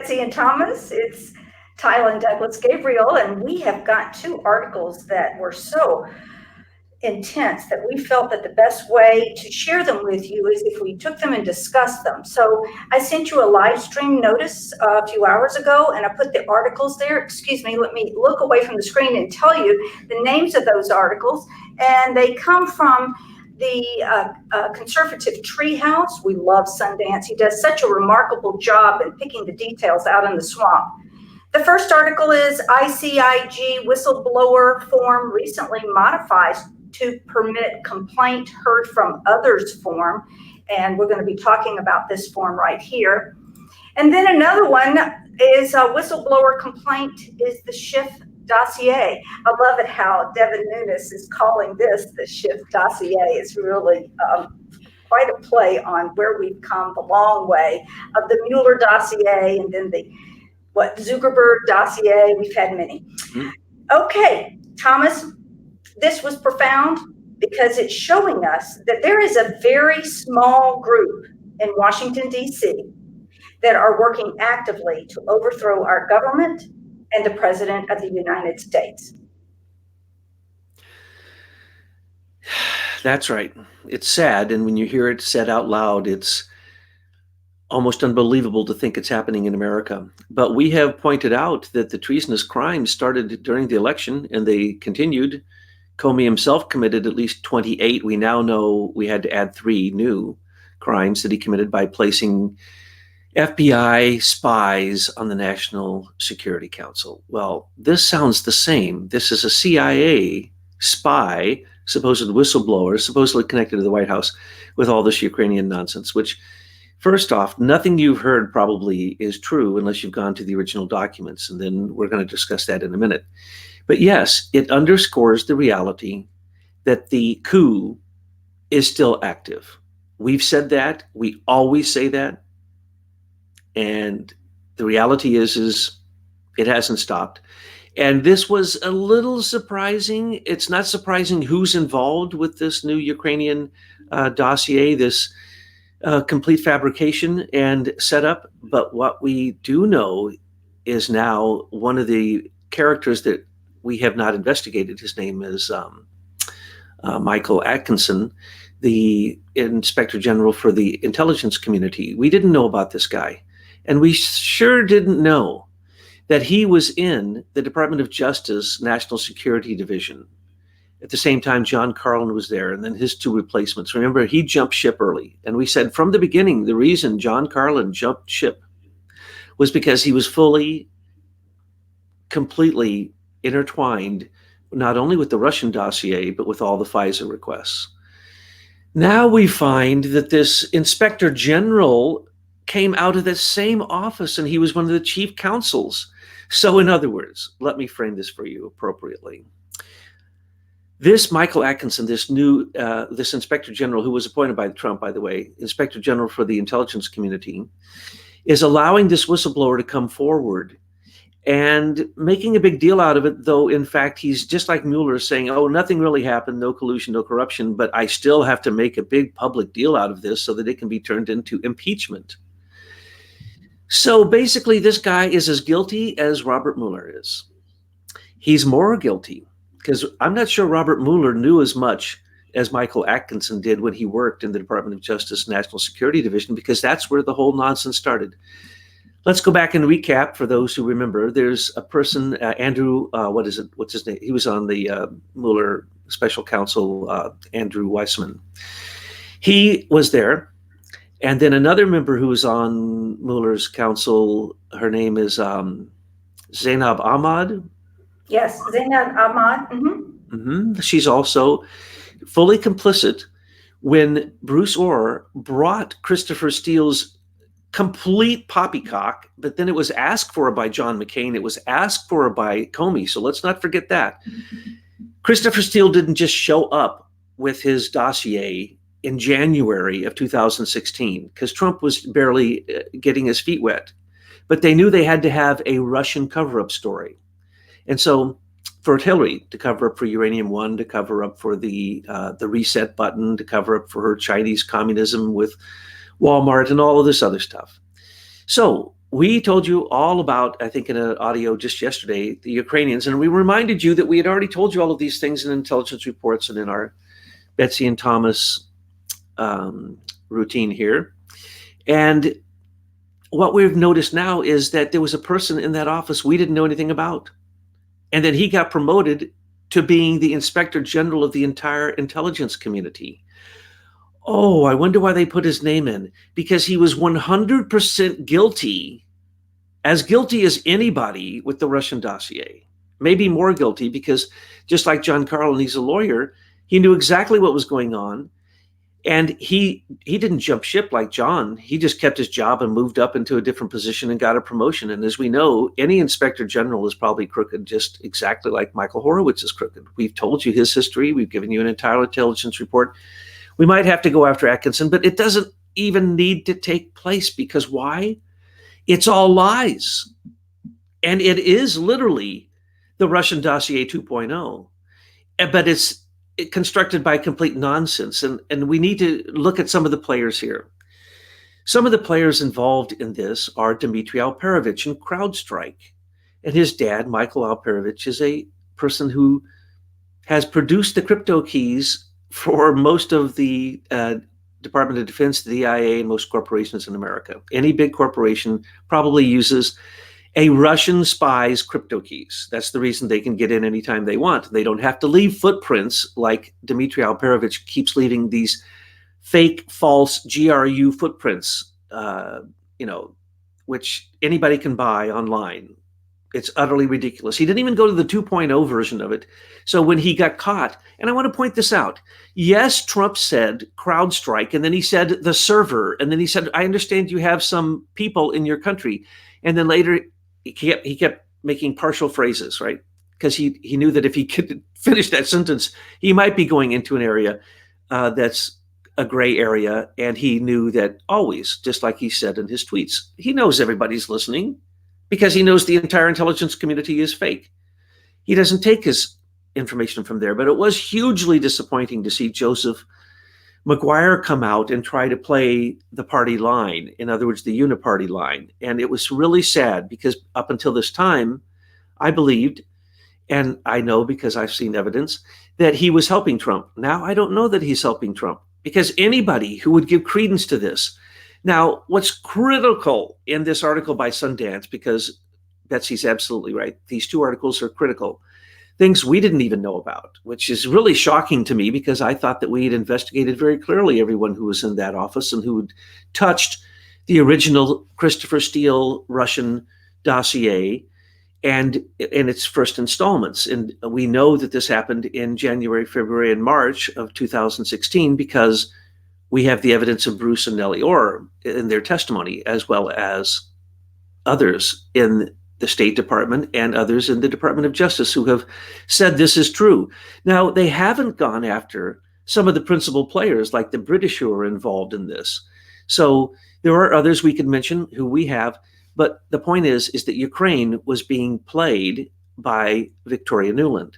Betsy and Thomas. It's Tyler and Douglas Gabriel, and we have got two articles that were so intense that we felt that the best way to share them with you is if we took them and discussed them. So I sent you a live stream notice a few hours ago, and I put the articles there. Excuse me, let me look away from the screen and tell you the names of those articles. And they come from the conservative treehouse. We love Sundance. He does such a remarkable job in picking the details out in the swamp. The first article is ICIG whistleblower form recently modified to permit complaint heard from others form. And we're going to be talking about this form right here. And then another one is a whistleblower complaint is the Schiff dossier. I love it how Devin Nunes is calling this the Schiff dossier. It's really quite a play on where we've come the long way of the Mueller dossier and then the Zuckerberg dossier. We've had many. Okay, Thomas, this was profound because it's showing us that there is a very small group in Washington, D.C. that are working actively to overthrow our government and the President of the United States. That's right. It's sad, and when you hear it said out loud, it's almost unbelievable to think it's happening in America. But we have pointed out that the treasonous crimes started during the election, and they continued. Comey himself committed at least 28. We now know we had to add 3 new crimes that he committed by placing FBI spies on the National Security Council. Well, this sounds the same. This is a CIA spy, supposed whistleblower, supposedly connected to the White House with all this Ukrainian nonsense, which, first off, nothing you've heard probably is true unless you've gone to the original documents, and then we're going to discuss that in a minute. But yes, it underscores the reality that the coup is still active. We've said that. We always say that. And the reality is it hasn't stopped. And this was a little surprising. It's not surprising who's involved with this new Ukrainian dossier, this complete fabrication and setup. But what we do know is now one of the characters that we have not investigated. His name is Michael Atkinson, the Inspector General for the intelligence community. We didn't know about this guy. And we sure didn't know that he was in the Department of Justice National Security Division. At the same time, John Carlin was there, and then his 2 replacements. Remember, he jumped ship early. And we said from the beginning, the reason John Carlin jumped ship was because he was completely intertwined, not only with the Russian dossier, but with all the FISA requests. Now we find that this Inspector General came out of the same office, and he was one of the chief counsels. So in other words, let me frame this for you appropriately. This Michael Atkinson, this Inspector General, who was appointed by Trump, by the way, Inspector General for the intelligence community, is allowing this whistleblower to come forward and making a big deal out of it, though in fact he's just like Mueller, saying, oh, nothing really happened, no collusion, no corruption, but I still have to make a big public deal out of this so that it can be turned into impeachment. So basically, this guy is as guilty as Robert Mueller is. He's more guilty because I'm not sure Robert Mueller knew as much as Michael Atkinson did when he worked in the Department of Justice National Security Division, because that's where the whole nonsense started. Let's go back and recap for those who remember. There's a person, Andrew, what's his name? He was on the Mueller special counsel, Andrew Weissman. He was there. And then another member who was on Mueller's counsel, her name is Zainab Ahmad. Yes, Zainab Ahmad. Mm-hmm. She's also fully complicit when Bruce Orr brought Christopher Steele's complete poppycock, but then it was asked for by John McCain. It was asked for by Comey. So let's not forget that. Christopher Steele didn't just show up with his dossier in January of 2016, because Trump was barely getting his feet wet. But they knew they had to have a Russian cover-up story. And so for Hillary to cover up for Uranium One, to cover up for the reset button, to cover up for her Chinese communism with Walmart and all of this other stuff. So we told you all about, I think in an audio just yesterday, the Ukrainians, and we reminded you that we had already told you all of these things in intelligence reports and in our Betsy and Thomas um, routine here. And what we've noticed now is that there was a person in that office we didn't know anything about. And then he got promoted to being the inspector general of the entire intelligence community. Oh, I wonder why they put his name in. Because he was 100% guilty, as guilty as anybody with the Russian dossier. Maybe more guilty because, just like John Carlin, he's a lawyer, he knew exactly what was going on. And he didn't jump ship like John. He just kept his job and moved up into a different position and got a promotion. And as we know, any inspector general is probably crooked, just exactly like Michael Horowitz is crooked. We've told you his history. We've given you an entire intelligence report. We might have to go after Atkinson, but it doesn't even need to take place because why? It's all lies. And it is literally the Russian dossier 2.0, but it's constructed by complete nonsense. And we need to look at some of the players here. Some of the players involved in this are Dmitry Alperovich and CrowdStrike. And his dad, Michael Alperovich, is a person who has produced the crypto keys for most of the Department of Defense, the DIA, and most corporations in America. Any big corporation probably uses a Russian spy's crypto keys. That's the reason they can get in anytime they want. They don't have to leave footprints like Dmitry Alperovich keeps leaving these fake, false GRU footprints, which anybody can buy online. It's utterly ridiculous. He didn't even go to the 2.0 version of it. So when he got caught, and I want to point this out, yes, Trump said CrowdStrike, and then he said the server, and then he said, I understand you have some people in your country. And then later he kept making partial phrases, right? Because he knew that if he could finish that sentence, he might be going into an area that's a gray area. And he knew that always, just like he said in his tweets, he knows everybody's listening because he knows the entire intelligence community is fake. He doesn't take his information from there. But it was hugely disappointing to see Joseph McGuire come out and try to play the party line, in other words, the uniparty line. And it was really sad because up until this time, I believed, and I know because I've seen evidence, that he was helping Trump. Now I don't know that he's helping Trump because anybody who would give credence to this. Now, what's critical in this article by Sundance, because Betsy's absolutely right, these two articles are critical, things we didn't even know about, which is really shocking to me because I thought that we had investigated very clearly everyone who was in that office and who had touched the original Christopher Steele Russian dossier and in its first installments. And we know that this happened in January, February, and March of 2016 because we have the evidence of Bruce and Nellie Orr in their testimony, as well as others in the State Department and others in the Department of Justice who have said this is true. Now, they haven't gone after some of the principal players like the British who are involved in this. So there are others we could mention who we have, but the point is that Ukraine was being played by Victoria Nuland.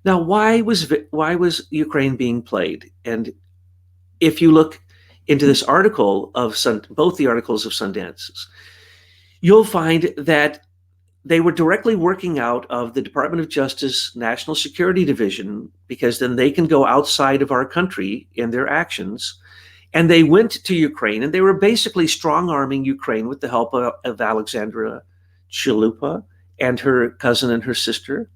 Now, why was Ukraine being played? And if you look into this article of both the articles of Sundance's, you'll find that they were directly working out of the Department of Justice National Security Division because then they can go outside of our country in their actions. And they went to Ukraine and they were basically strong-arming Ukraine with the help of Alexandra Chalupa and her cousin and her sister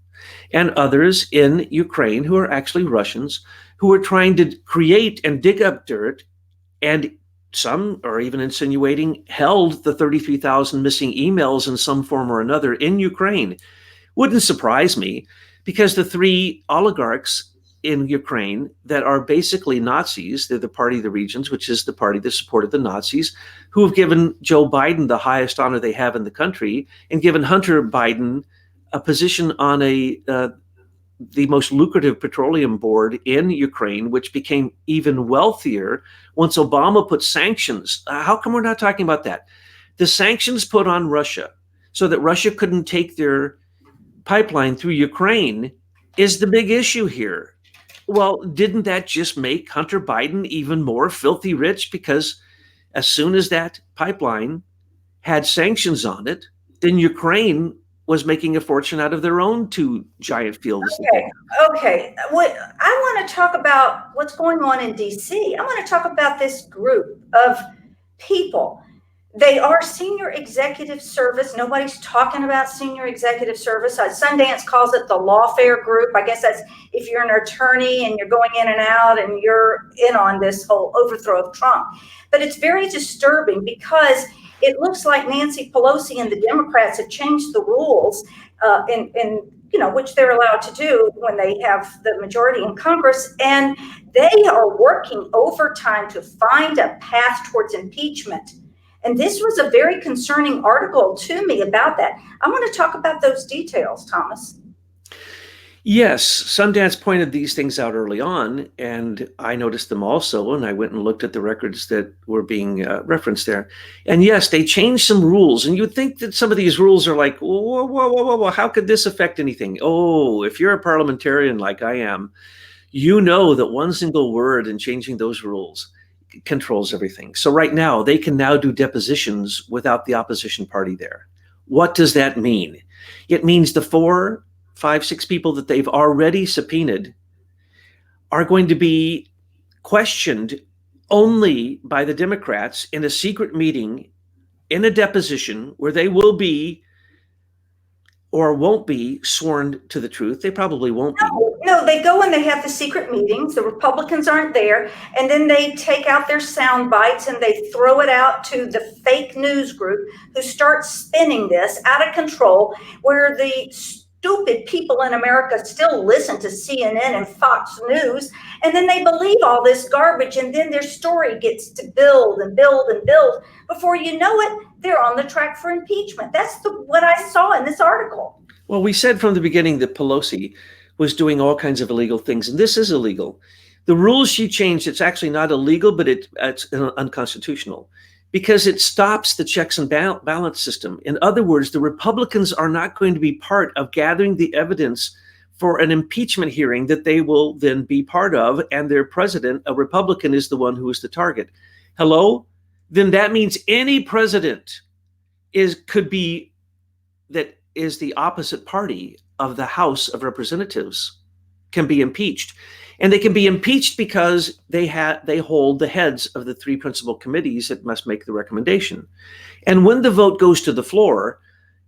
and others in Ukraine who are actually Russians who are trying to create and dig up dirt, and some are even insinuating held the 33,000 missing emails in some form or another in Ukraine. Wouldn't surprise me because the three oligarchs in Ukraine that are basically Nazis, they're the Party of the Regions, which is the party that supported the Nazis, who have given Joe Biden the highest honor they have in the country and given Hunter Biden a position on the most lucrative petroleum board in Ukraine, which became even wealthier once Obama put sanctions. How come we're not talking about that? The sanctions put on Russia so that Russia couldn't take their pipeline through Ukraine is the big issue here. Well, didn't that just make Hunter Biden even more filthy rich? Because as soon as that pipeline had sanctions on it, then Ukraine was making a fortune out of their own two giant fields that they Okay, have. okay. What I want to talk about what's going on in DC. I want to talk about this group of people. They are senior executive service. Nobody's talking about senior executive service. Sundance calls it the lawfare group. I guess that's if you're an attorney and you're going in and out and you're in on this whole overthrow of Trump. But it's very disturbing because it looks like Nancy Pelosi and the Democrats have changed the rules in which they're allowed to do when they have the majority in Congress, and they are working overtime to find a path towards impeachment. And this was a very concerning article to me about that. I want to talk about those details, Thomas. Yes, Sundance pointed these things out early on, and I noticed them also, and I went and looked at the records that were being referenced there. And yes, they changed some rules, and you'd think that some of these rules are like, whoa, whoa, whoa, whoa, whoa, how could this affect anything? Oh, if you're a parliamentarian like I am, you know that one single word in changing those rules controls everything. So right now, they can now do depositions without the opposition party there. What does that mean? It means the 4, 5, 6 people that they've already subpoenaed are going to be questioned only by the Democrats in a secret meeting in a deposition where they will be or won't be sworn to the truth. They probably won't be. No, they go and they have the secret meetings. The Republicans aren't there. And then they take out their sound bites and they throw it out to the fake news group who starts spinning this out of control, where the stupid people in America still listen to CNN and Fox News, and then they believe all this garbage, and then their story gets to build and build and build. Before you know it, they're on the track for impeachment. That's what I saw in this article. Well, we said from the beginning that Pelosi was doing all kinds of illegal things, and this is illegal. The rules she changed, it's actually not illegal, but it's unconstitutional, because it stops the checks and balance system. In other words, the Republicans are not going to be part of gathering the evidence for an impeachment hearing that they will then be part of, and their president, a Republican, is the one who is the target. Hello? Then that means any president could be that is the opposite party of the House of Representatives can be impeached. And they can be impeached because they hold the heads of the 3 principal committees that must make the recommendation. And when the vote goes to the floor,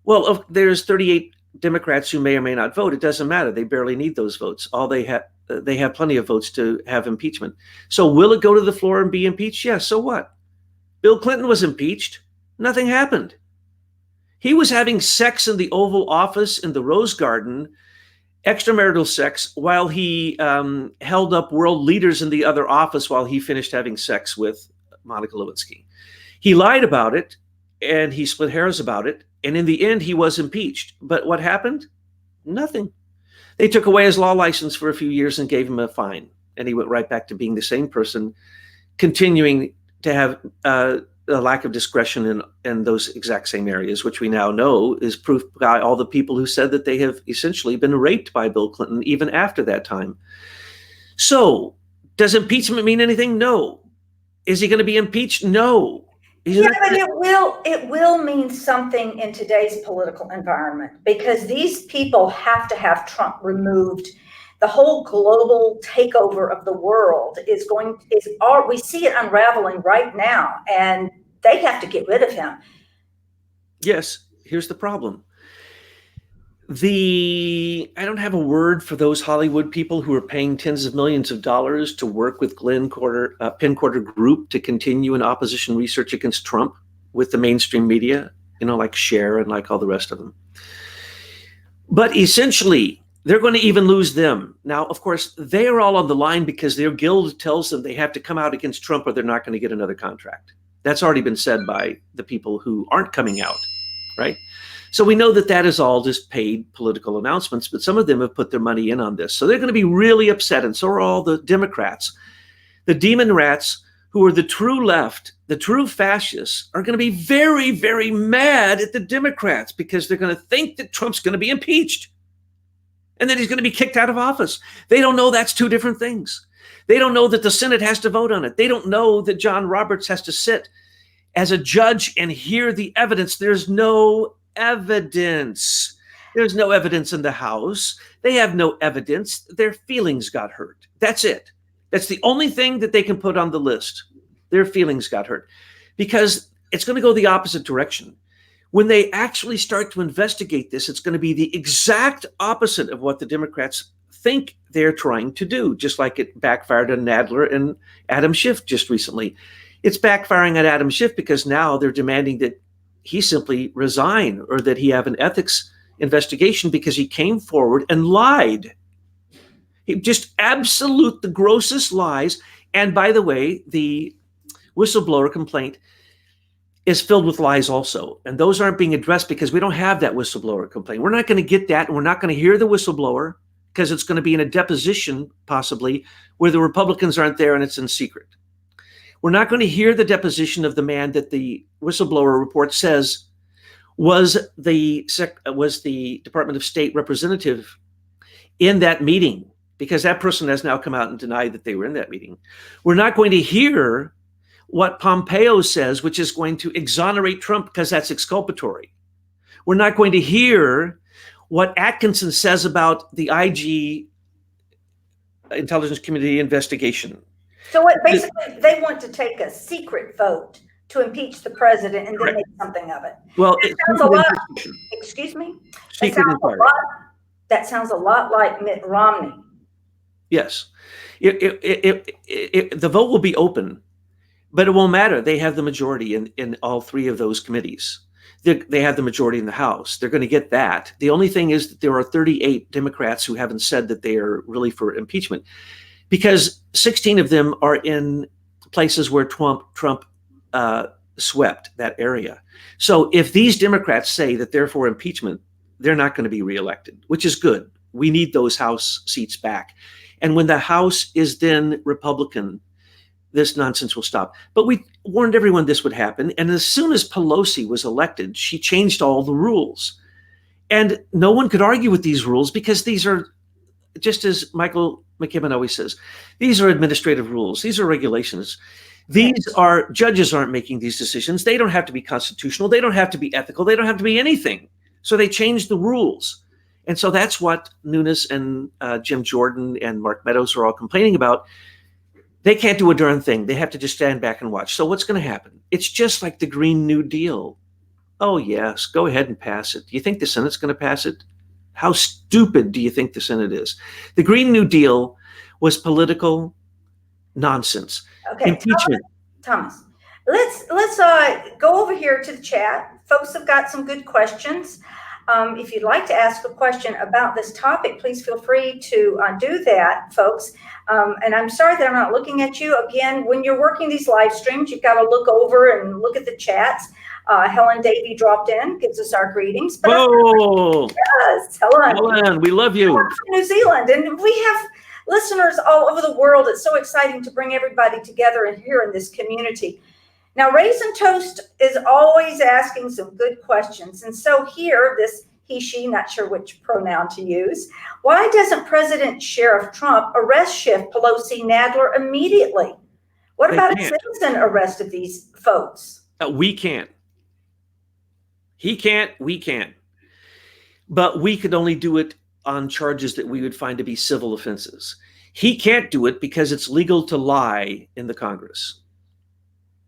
well, there's 38 Democrats who may or may not vote. It doesn't matter. They barely need those votes. They have plenty of votes to have impeachment. So will it go to the floor and be impeached? Yes. So what? Bill Clinton was impeached. Nothing happened. He was having sex in the Oval Office in the Rose Garden, extramarital sex, while he held up world leaders in the other office while he finished having sex with Monica Lewinsky. He lied about it, and he split hairs about it, and in the end, he was impeached. But what happened? Nothing. They took away his law license for a few years and gave him a fine, and he went right back to being the same person, continuing to have a lack of discretion in those exact same areas, which we now know is proof by all the people who said that they have essentially been raped by Bill Clinton even after that time. So does impeachment mean anything? No. Is he going to be impeached? No. But it will mean something in today's political environment, because these people have to have Trump removed. The whole global takeover of the world we see it unraveling right now, and they have to get rid of him. Yes, here's the problem. I don't have a word for those Hollywood people who are paying tens of millions of dollars to work with Penn-Quarter Group to continue an opposition research against Trump with the mainstream media, like Cher and like all the rest of them. But essentially, they're going to even lose them. Now, of course, they are all on the line because their guild tells them they have to come out against Trump or they're not going to get another contract. That's already been said by the people who aren't coming out, right? So we know that is all just paid political announcements, but some of them have put their money in on this. So they're going to be really upset, and so are all the Democrats. The demon rats, who are the true left, the true fascists, are going to be very, very mad at the Democrats because they're going to think that Trump's going to be impeached and that he's going to be kicked out of office. They don't know that's two different things. They don't know that the Senate has to vote on it. They don't know that John Roberts has to sit as a judge and hear the evidence. There's no evidence. There's no evidence in the House. They have no evidence. Their feelings got hurt. That's it. That's the only thing that they can put on the list. Their feelings got hurt, because it's going to go the opposite direction. When they actually start to investigate this, it's going to be the exact opposite of what the Democrats think they're trying to do, just like it backfired on Nadler and Adam Schiff just recently. It's backfiring at Adam Schiff because now they're demanding that he simply resign, or that he have an ethics investigation, because he came forward and lied. He just the grossest lies. And by the way, the whistleblower complaint is filled with lies also. And those aren't being addressed because we don't have that whistleblower complaint. We're not going to get that, and we're not going to hear the whistleblower because it's going to be in a deposition, possibly, where the Republicans aren't there and it's in secret. We're not going to hear the deposition of the man that the whistleblower report says was the Department of State representative in that meeting, because that person has now come out and denied that they were in that meeting. We're not going to hear what Pompeo says, which is going to exonerate Trump because that's exculpatory. We're not going to hear what Atkinson says about the IG intelligence community investigation. So what basically they want to take a secret vote to impeach the president and then make something of it. Well, that sounds a lot. Excuse me. That sounds a lot like Mitt Romney. Yes, the vote will be open, but it won't matter. They have the majority in all three of those committees. They have the majority in the House. They're going to get that. The only thing is that there are 38 Democrats who haven't said that they are really for impeachment, because 16 of them are in places where Trump swept that area. So if these Democrats say that they're for impeachment, they're not going to be reelected, which is good. We need those House seats back. And when the House is then Republican, this nonsense will stop. But we warned everyone this would happen. And as soon as Pelosi was elected, she changed all the rules. And no one could argue with these rules, because these are, just as Michael McKibben always says, these are administrative rules. These are regulations. Judges aren't making these decisions. They don't have to be constitutional. They don't have to be ethical. They don't have to be anything. So they changed the rules. And so that's what Nunes and Jim Jordan and Mark Meadows are all complaining about. They can't do a darn thing. They have to just stand back and watch. So what's going to happen? It's just like the Green New Deal. Oh, yes, go ahead and pass it. Do you think the Senate's going to pass it? How stupid do you think the Senate is? The Green New Deal was political nonsense. Okay, impeachment. Thomas, let's go over here to the chat. Folks have got some good questions. If you'd like to ask a question about this topic, please feel free to do that, folks. And I'm sorry that I'm not looking at you. Again, when you're working these live streams, you've got to look over and look at the chats. Helen Davey dropped in, gives us our greetings. But Whoa! Yes, Helen, we love you. From New Zealand, and we have listeners all over the world. It's so exciting to bring everybody together and here in this community. Now, Raisin Toast is always asking some good questions. And so here, this he, she, not sure which pronoun to use. Why doesn't President Sheriff Trump arrest Schiff, Pelosi, Nadler immediately? What about a citizen arrest of these folks? We can't. He can't, we can't. But we could only do it on charges that we would find to be civil offenses. He can't do it because it's legal to lie in the Congress.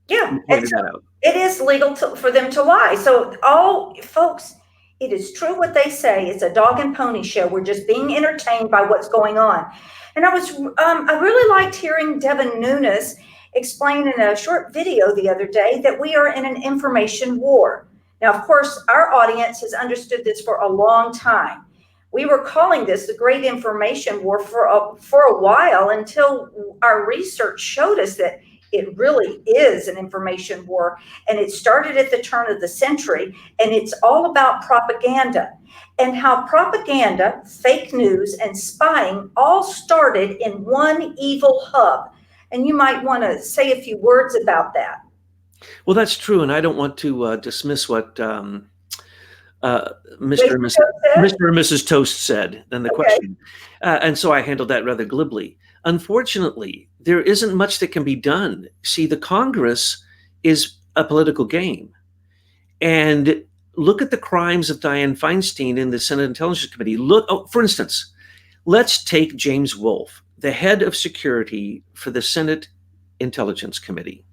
Yeah, it is legal for them to lie. So all folks, it is true what they say. It's a dog and pony show. We're just being entertained by what's going on. And I really liked hearing Devin Nunes explain in a short video the other day that we are in an information war. Now, of course, our audience has understood this for a long time. We were calling this the Great Information War for a while, until our research showed us that it really is an information war. And it started at the turn of the century, and it's all about propaganda, and how propaganda, fake news, and spying all started in one evil hub. And you might want to say a few words about that. Well, that's true, and I don't want to dismiss what Mr. and Mrs. Toast said in the question. And so I handled that rather glibly. Unfortunately, there isn't much that can be done. See, the Congress is a political game. And look at the crimes of Dianne Feinstein in the Senate Intelligence Committee. For instance, let's take James Wolfe, the head of security for the Senate Intelligence Committee.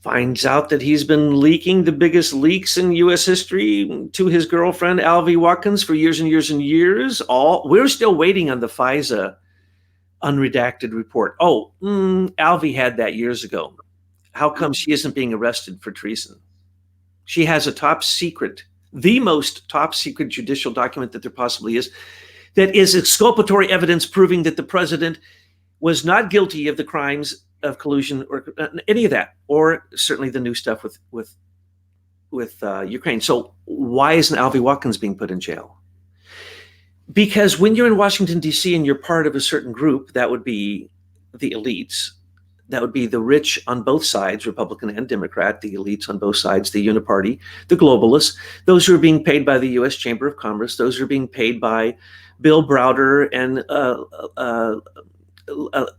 Finds out that he's been leaking the biggest leaks in U.S. history to his girlfriend, Alvy Watkins, for years and years and years. We're still waiting on the FISA unredacted report. Alvy had that years ago. How come she isn't being arrested for treason? She has a top secret, the most top secret judicial document that there possibly is, that is exculpatory evidence proving that the president was not guilty of the crimes of collusion or any of that, or certainly the new stuff with Ukraine. So why isn't Alvy Watkins being put in jail? Because when you're in Washington, D.C. and you're part of a certain group, that would be the elites. That would be the rich on both sides, Republican and Democrat, the elites on both sides, the uniparty, the globalists, those who are being paid by the U.S. Chamber of Commerce, those who are being paid by Bill Browder and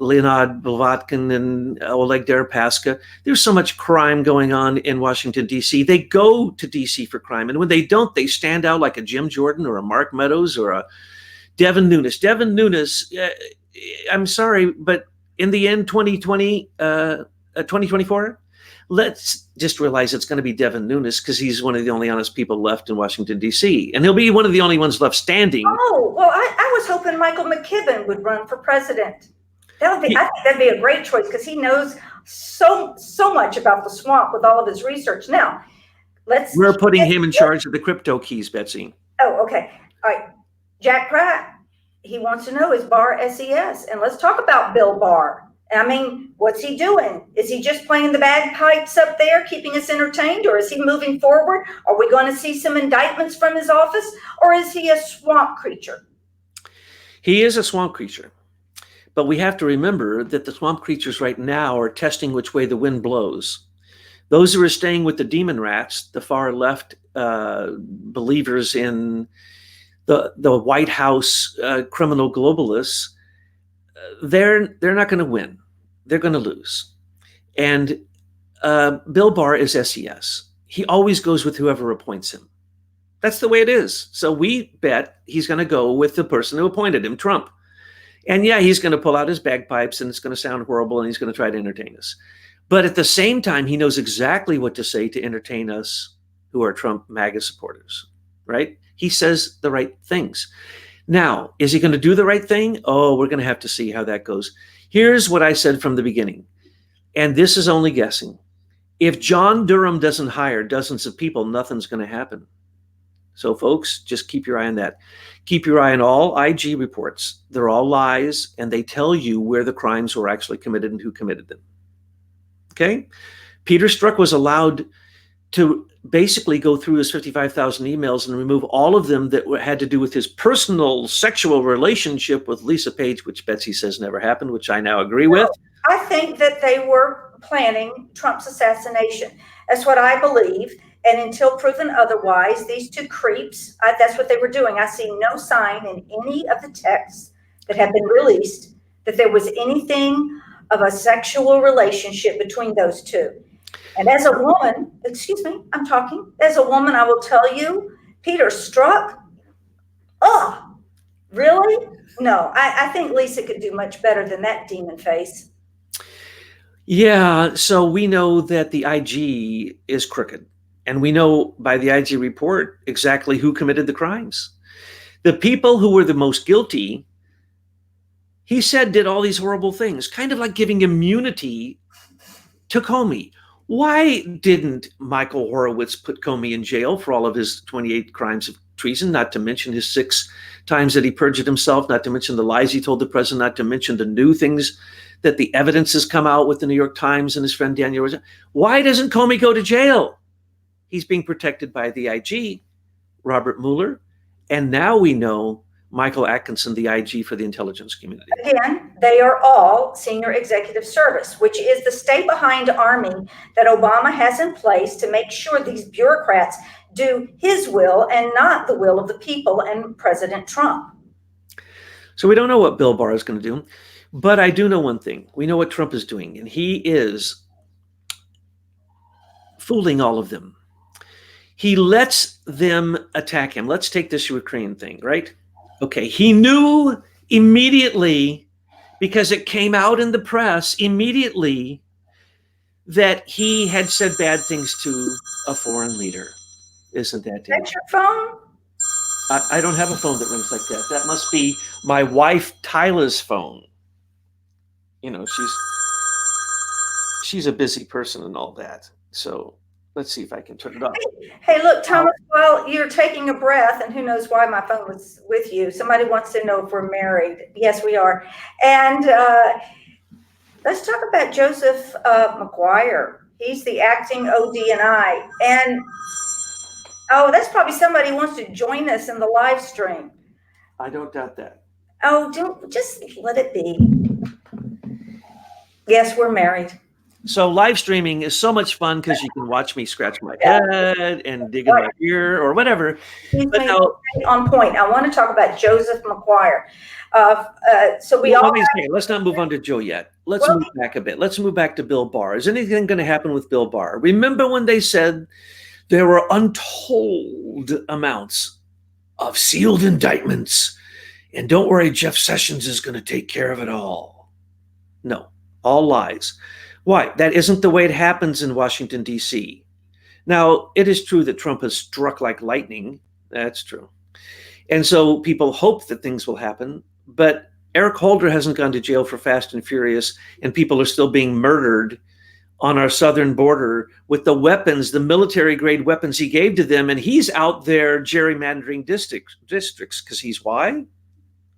Leonid Blavatkin and Oleg Deripaska. There's so much crime going on in Washington, D.C. They go to D.C. for crime. And when they don't, they stand out like a Jim Jordan or a Mark Meadows or a Devin Nunes. Devin Nunes, I'm sorry, but in the end, 2024, let's just realize it's going to be Devin Nunes because he's one of the only honest people left in Washington, D.C. And he'll be one of the only ones left standing. Oh, well, I was hoping Michael McKibben would run for president. I think that'd be a great choice because he knows so much about the swamp with all of his research. Now, we're putting him in charge of the crypto keys, Betsy. Oh, okay. All right. Jack Pratt, he wants to know, is Barr SES? And let's talk about Bill Barr. I mean, what's he doing? Is he just playing the bagpipes up there, keeping us entertained, or is he moving forward? Are we going to see some indictments from his office, or is he a swamp creature? He is a swamp creature. But we have to remember that the swamp creatures right now are testing which way the wind blows. Those who are staying with the demon rats, the far left believers in the White House criminal globalists, they're not going to win. They're going to lose. And Bill Barr is SES. He always goes with whoever appoints him. That's the way it is. So we bet he's going to go with the person who appointed him, Trump. And yeah, he's going to pull out his bagpipes and it's going to sound horrible and he's going to try to entertain us. But at the same time, he knows exactly what to say to entertain us who are Trump MAGA supporters, right? He says the right things. Now, is he going to do the right thing? Oh, we're going to have to see how that goes. Here's what I said from the beginning, and this is only guessing. If John Durham doesn't hire dozens of people, nothing's going to happen. So folks, just keep your eye on that. Keep your eye on all IG reports. They're all lies, and they tell you where the crimes were actually committed and who committed them. Okay? Peter Strzok was allowed to basically go through his 55,000 emails and remove all of them that had to do with his personal sexual relationship with Lisa Page, which Betsy says never happened, which I now agree with. I think that they were planning Trump's assassination. That's what I believe. And until proven otherwise, these two creeps, that's what they were doing. I see no sign in any of the texts that have been released that there was anything of a sexual relationship between those two. And as a woman, excuse me, I'm talking. As a woman, I will tell you, Peter Strzok, really? No, I think Lisa could do much better than that demon face. Yeah, so we know that the IG is crooked. And we know by the IG report exactly who committed the crimes. The people who were the most guilty, he said, did all these horrible things, kind of like giving immunity to Comey. Why didn't Michael Horowitz put Comey in jail for all of his 28 crimes of treason, not to mention his 6 times that he perjured himself, not to mention the lies he told the president, not to mention the new things that the evidence has come out with the New York Times and his friend Daniel? Why doesn't Comey go to jail? He's being protected by the IG, Robert Mueller, and now we know Michael Atkinson, the IG for the intelligence community. Again, they are all senior executive service, which is the stay-behind army that Obama has in place to make sure these bureaucrats do his will and not the will of the people and President Trump. So we don't know what Bill Barr is going to do, but I do know one thing. We know what Trump is doing, and he is fooling all of them. He lets them attack him. Let's take this Ukraine thing, right? Okay, he knew immediately, because it came out in the press immediately, that he had said bad things to a foreign leader. Isn't that dangerous? That's your phone? I don't have a phone that rings like that. That must be my wife Tyla's phone. You know, she's a busy person and all that. So let's see if I can turn it off. Hey, look, Thomas, while you're taking a breath, and who knows why my phone was with you, somebody wants to know if we're married. Yes, we are. And let's talk about Joseph McGuire. He's the acting ODNI. And, oh, that's probably somebody who wants to join us in the live stream. I don't doubt that. Oh, don't just let it be. Yes, we're married. So live streaming is so much fun because you can watch me scratch my head and dig in my ear or whatever. But no, on point. I want to talk about Joseph McGuire. Let's not move on to Joe yet. Let's move back a bit. Let's move back to Bill Barr. Is anything going to happen with Bill Barr? Remember when they said there were untold amounts of sealed indictments, and don't worry, Jeff Sessions is going to take care of it all? No, all lies. Why? That isn't the way it happens in Washington, D.C. Now, it is true that Trump has struck like lightning. That's true. And so people hope that things will happen. But Eric Holder hasn't gone to jail for Fast and Furious, and people are still being murdered on our southern border with the weapons, the military-grade weapons he gave to them. And he's out there gerrymandering districts because he's why?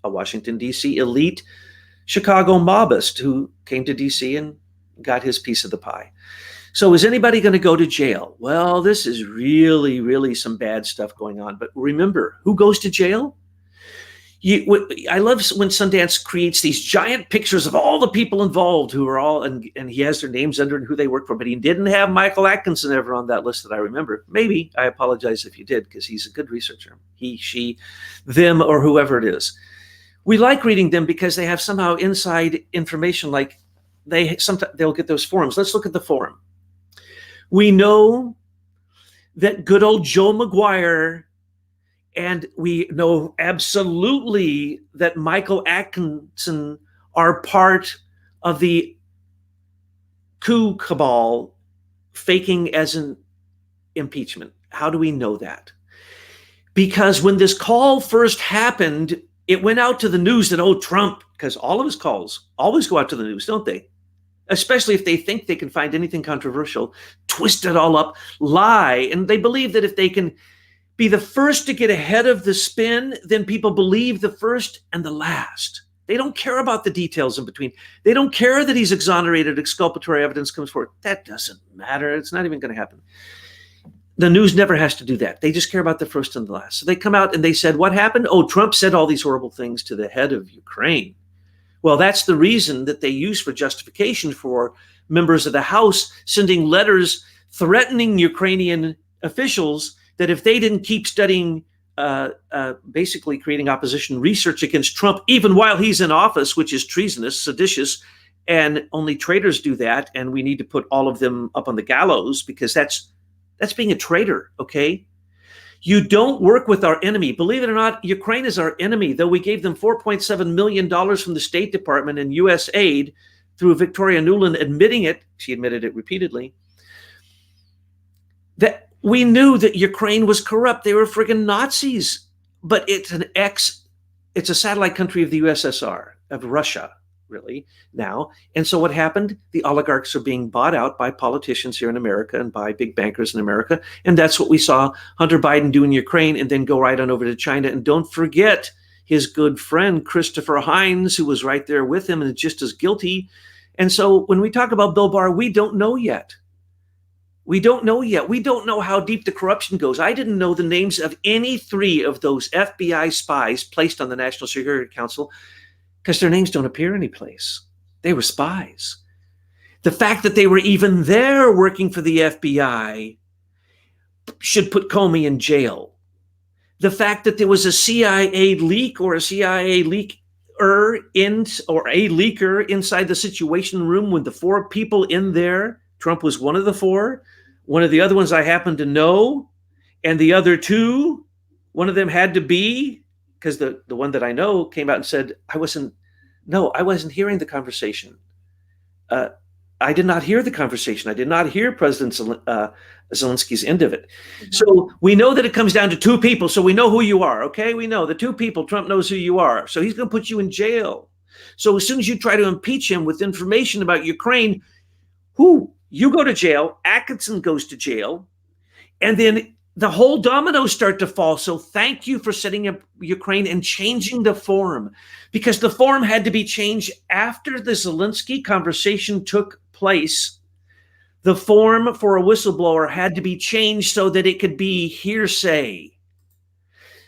A Washington, D.C. elite Chicago mobist who came to D.C. and got his piece of the pie. So is anybody going to go to jail? Well, this is really, really some bad stuff going on. But remember, who goes to jail? I love when Sundance creates these giant pictures of all the people involved who are all, and he has their names under and who they work for, but he didn't have Michael Atkinson ever on that list that I remember. Maybe. I apologize if you did, because he's a good researcher. He, she, them, or whoever it is. We like reading them because they have somehow inside information, like they'll get those forums. Let's look at the forum. We know that good old Joe McGuire, and we know absolutely that Michael Atkinson are part of the coup cabal faking as an impeachment. How do we know that? Because when this call first happened, it went out to the news that, oh, Trump, because all of his calls always go out to the news, don't they? Especially if they think they can find anything controversial, twist it all up, lie. And they believe that if they can be the first to get ahead of the spin, then people believe the first and the last. They don't care about the details in between. They don't care that he's exonerated, exculpatory evidence comes forward. That doesn't matter. It's not even going to happen. The news never has to do that. They just care about the first and the last. So they come out and they said, what happened? Oh, Trump said all these horrible things to the head of Ukraine. Well, that's the reason that they use for justification for members of the House sending letters threatening Ukrainian officials that if they didn't keep studying, basically creating opposition research against Trump, even while he's in office, which is treasonous, seditious, and only traitors do that, and we need to put all of them up on the gallows because that's being a traitor, okay? You don't work with our enemy. Believe it or not, Ukraine is our enemy, though we gave them $4.7 million from the State Department and U.S. aid through Victoria Nuland admitting it. She admitted it repeatedly. That we knew that Ukraine was corrupt. They were friggin' Nazis. But it's a satellite country of the USSR, of Russia, really, now. And so what happened? The oligarchs are being bought out by politicians here in America and by big bankers in America. And that's what we saw Hunter Biden do in Ukraine and then go right on over to China. And don't forget his good friend, Christopher Hines, who was right there with him and is just as guilty. And so when we talk about Bill Barr, we don't know yet. We don't know yet. We don't know how deep the corruption goes. I didn't know the names of any three of those FBI spies placed on the National Security Council because their names don't appear anyplace. They were spies. The fact that they were even there working for the FBI should put Comey in jail. The fact that there was a CIA leak or a CIA leaker inside the Situation Room with the four people in there, Trump was one of the four, One of the other ones I happen to know, and the other two, one of them had to be, because the one that I know came out and said, I wasn't hearing the conversation. Uh, I did not hear the conversation. I did not hear President Zelensky's end of it. Mm-hmm. So we know that it comes down to two people. So we know who you are. Okay. We know the two people. Trump knows who you are. So he's going to put you in jail. So as soon as you try to impeach him with information about Ukraine, you go to jail, Atkinson goes to jail, and then the whole dominoes start to fall. So thank you for setting up Ukraine and changing the form, because the form had to be changed after the Zelensky conversation took place. The form for a whistleblower had to be changed so that it could be hearsay.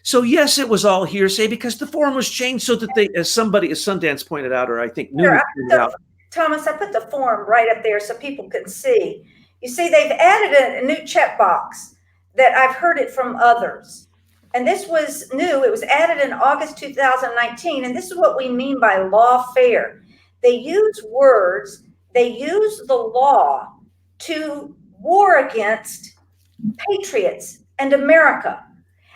So yes, it was all hearsay because the form was changed so that they, as Sundance pointed out, or I think Newman pointed out. Thomas, I put the form right up there so people could see. You see, they've added a new checkbox that I've heard it from others. And this was new. It was added in August 2019. And this is what we mean by lawfare. They use words, they use the law to war against patriots and America.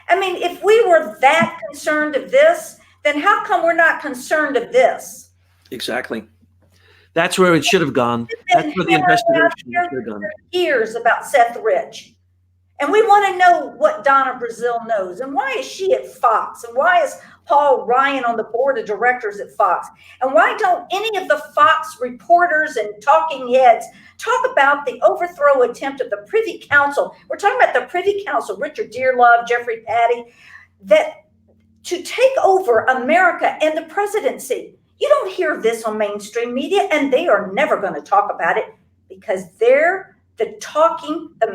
I mean, if we were that concerned of this, then how come we're not concerned of this? Exactly. That's where it should have gone. That's where the investigation should have gone. Years about Seth Rich. And we want to know what Donna Brazile knows. And why is she at Fox? And why is Paul Ryan on the board of directors at Fox? And why don't any of the Fox reporters and talking heads talk about the overthrow attempt of the Privy Council? We're talking about the Privy Council, Richard Dearlove, Jeffrey Patty, that to take over America and the presidency. You don't hear this on mainstream media, and they are never going to talk about it because they're the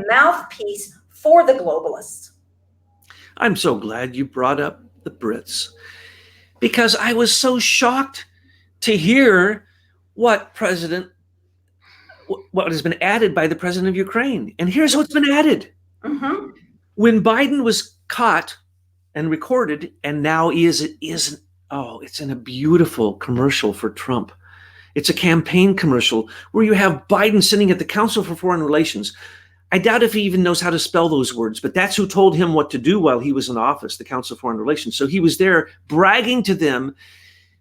mouthpiece for the globalists. I'm so glad you brought up the Brits, because I was so shocked to hear what has been added by the president of Ukraine. And here's what's been added. Mm-hmm. When Biden was caught and recorded, and now it's in a beautiful commercial for Trump. It's a campaign commercial where you have Biden sitting at the Council for Foreign Relations. I doubt if he even knows how to spell those words, but that's who told him what to do while he was in office, the Council of Foreign Relations. So he was there bragging to them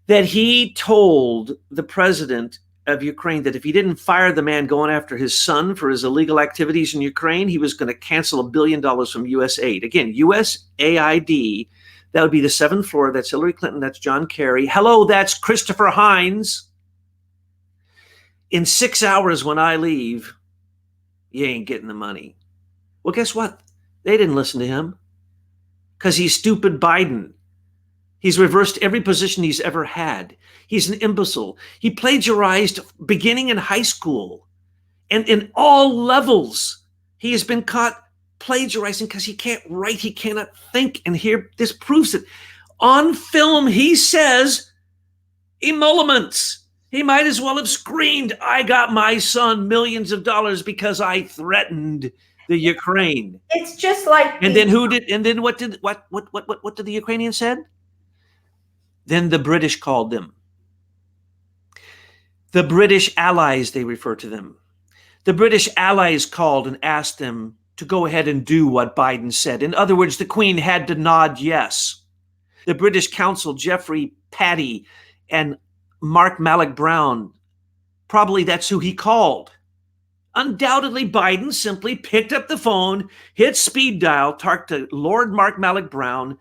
that he told the president of Ukraine that if he didn't fire the man going after his son for his illegal activities in Ukraine, he was going to cancel $1 billion from U.S. aid. Again, USAID, that would be the seventh floor. That's Hillary Clinton. That's John Kerry. Hello, that's Christopher Hines. In 6 hours when I leave, you ain't getting the money. Well, guess what? They didn't listen to him because he's stupid Biden. He's reversed every position he's ever had. He's an imbecile. He plagiarized beginning in high school. And in all levels, he has been caught plagiarizing because he can't write, he cannot think. And here, this proves it. On film, he says emoluments. He might as well have screamed, I got my son millions of dollars because I threatened the Ukraine. It's just like, what did the Ukrainians said? Then the British called them. The British allies, they refer to them. The British allies called and asked them to go ahead and do what Biden said. In other words, the Queen had to nod yes. The British Council, Jeffrey Patty and Mark Malloch Brown, probably that's who he called. Undoubtedly, Biden simply picked up the phone, hit speed dial, talked to Lord Mark Malloch Brown,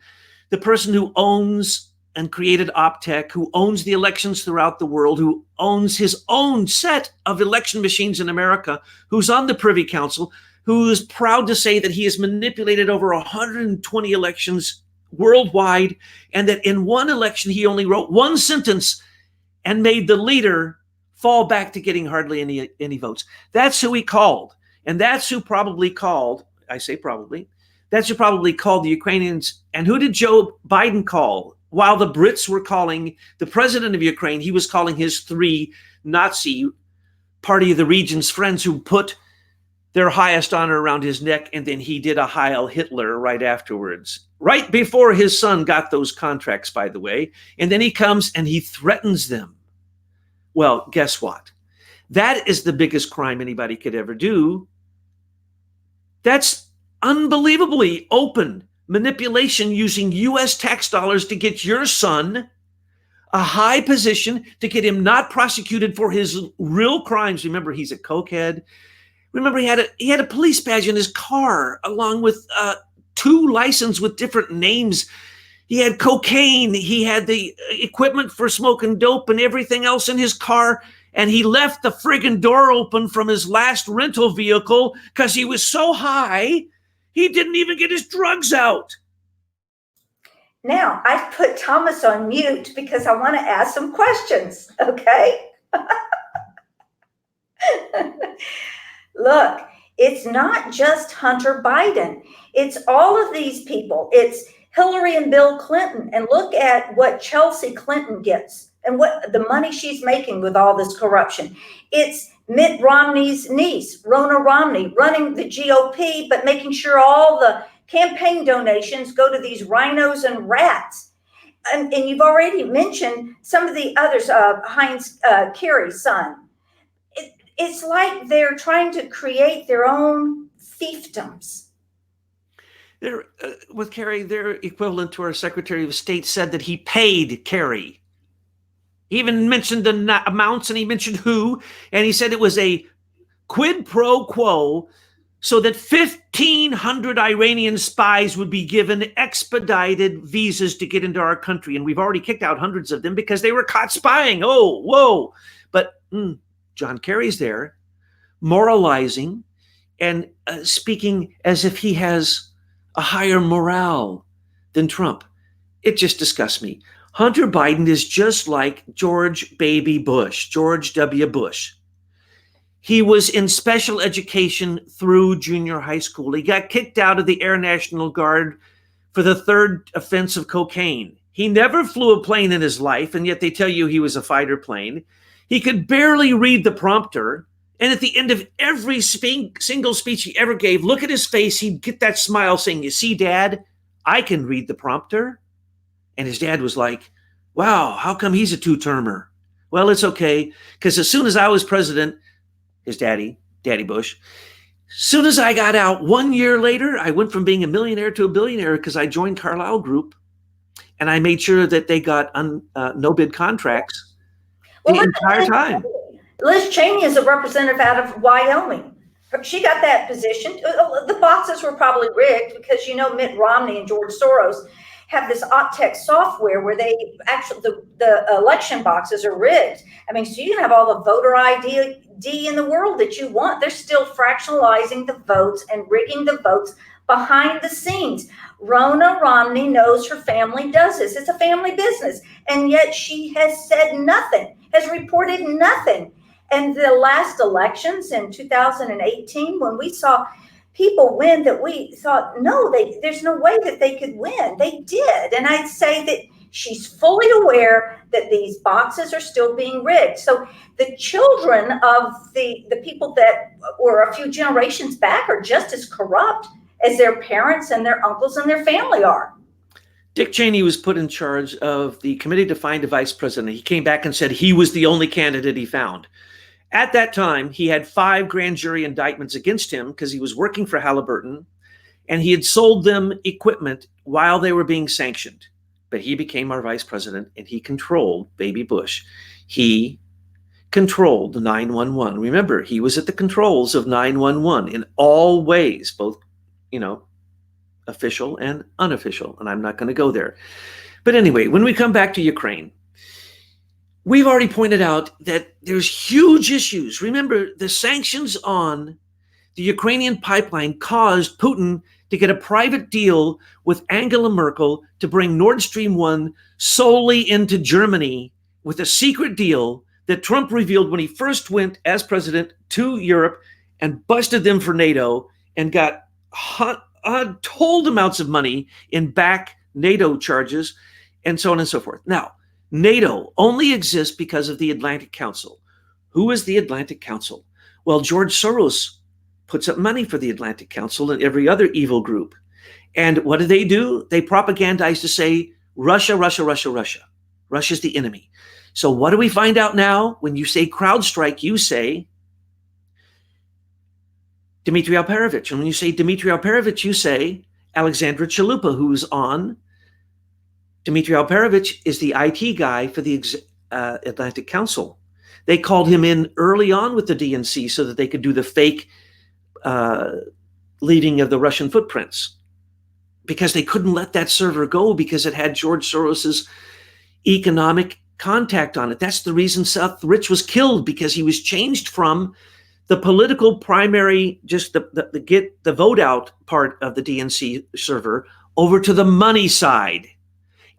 the person who owns and created Optech, who owns the elections throughout the world, who owns his own set of election machines in America, who's on the Privy Council, who is proud to say that he has manipulated over 120 elections worldwide, and that in one election he only wrote one sentence and made the leader fall back to getting hardly any votes. That's who he called. And that's who probably called, I say probably, that's who probably called the Ukrainians. And who did Joe Biden call? While the Brits were calling the president of Ukraine, he was calling his three Nazi party of the region's friends who put their highest honor around his neck, and then he did a Heil Hitler right afterwards. Right before his son got those contracts, by the way. And then he comes and he threatens them. Well, guess what? That is the biggest crime anybody could ever do. That's unbelievably open manipulation using U.S. tax dollars to get your son a high position, to get him not prosecuted for his real crimes. Remember, he's a cokehead. Remember, he had a police badge in his car, along with 2 licenses with different names. He had cocaine. He had the equipment for smoking dope and everything else in his car. And he left the friggin' door open from his last rental vehicle because he was so high, he didn't even get his drugs out. Now, I've put Thomas on mute because I want to ask some questions, okay? Look, it's not just Hunter Biden. It's all of these people. It's Hillary and Bill Clinton. And look at what Chelsea Clinton gets and what the money she's making with all this corruption. It's Mitt Romney's niece, Rona Romney, running the GOP, but making sure all the campaign donations go to these rhinos and rats. And you've already mentioned some of the others, Heinz Kerry's son. It's like they're trying to create their own fiefdoms. With Kerry, their equivalent to our Secretary of State said that he paid Kerry. He even mentioned the amounts, and he mentioned who, and he said it was a quid pro quo so that 1,500 Iranian spies would be given expedited visas to get into our country. And we've already kicked out hundreds of them because they were caught spying. Oh, whoa. But John Kerry's there moralizing and speaking as if he has a higher morale than Trump. It just disgusts me. Hunter Biden is just like George Baby Bush, George W. Bush. He was in special education through junior high school. He got kicked out of the Air National Guard for the 3rd offense of cocaine. He never flew a plane in his life, and yet they tell you he was a fighter plane. He could barely read the prompter. And at the end of every single speech he ever gave, look at his face, he'd get that smile saying, "You see, Dad, I can read the prompter." And his dad was like, "Wow, how come he's a 2-termer? Well, it's okay, because as soon as I was president," his Daddy Bush, "as soon as I got out 1 year later, I went from being a millionaire to a billionaire because I joined Carlyle Group, and I made sure that they got no-bid contracts the entire time." Liz Cheney is a representative out of Wyoming. She got that position. The boxes were probably rigged because, Mitt Romney and George Soros have this Optech software where they actually, the election boxes are rigged. I mean, so you can have all the voter ID in the world that you want. They're still fractionalizing the votes and rigging the votes behind the scenes. Rona Romney knows her family does this. It's a family business. And yet she has said nothing, has reported nothing. And the last elections in 2018, when we saw people win that we thought, no, there's no way that they could win. They did. And I'd say that she's fully aware that these boxes are still being rigged. So the children of the people that were a few generations back are just as corrupt as their parents and their uncles and their family are. Dick Cheney was put in charge of the committee to find a vice president. He came back and said he was the only candidate he found. At that time, he had 5 grand jury indictments against him because he was working for Halliburton, and he had sold them equipment while they were being sanctioned. But he became our vice president, and he controlled Baby Bush. He controlled 911. Remember, he was at the controls of 911 in all ways, both, official and unofficial. And I'm not going to go there. But anyway, when we come back to Ukraine, we've already pointed out that there's huge issues. Remember, the sanctions on the Ukrainian pipeline caused Putin to get a private deal with Angela Merkel to bring Nord Stream 1 solely into Germany, with a secret deal that Trump revealed when he first went as president to Europe and busted them for NATO and got untold amounts of money in back NATO charges and so on and so forth. Now, NATO only exists because of the Atlantic Council. Who is the Atlantic Council? Well, George Soros puts up money for the Atlantic Council and every other evil group. And what do? They propagandize to say, Russia, Russia, Russia, Russia. Russia's the enemy. So what do we find out now? When you say CrowdStrike, you say Dmitry Alperovitch. And when you say Dmitry Alperovitch, you say Alexandra Chalupa, who's on. Dmitry Alperovitch is the IT guy for the Atlantic Council. They called him in early on with the DNC so that they could do the fake leading of the Russian footprints, because they couldn't let that server go because it had George Soros's economic contact on it. That's the reason Seth Rich was killed, because he was changed from the political primary, just the get the vote out part of the DNC server, over to the money side.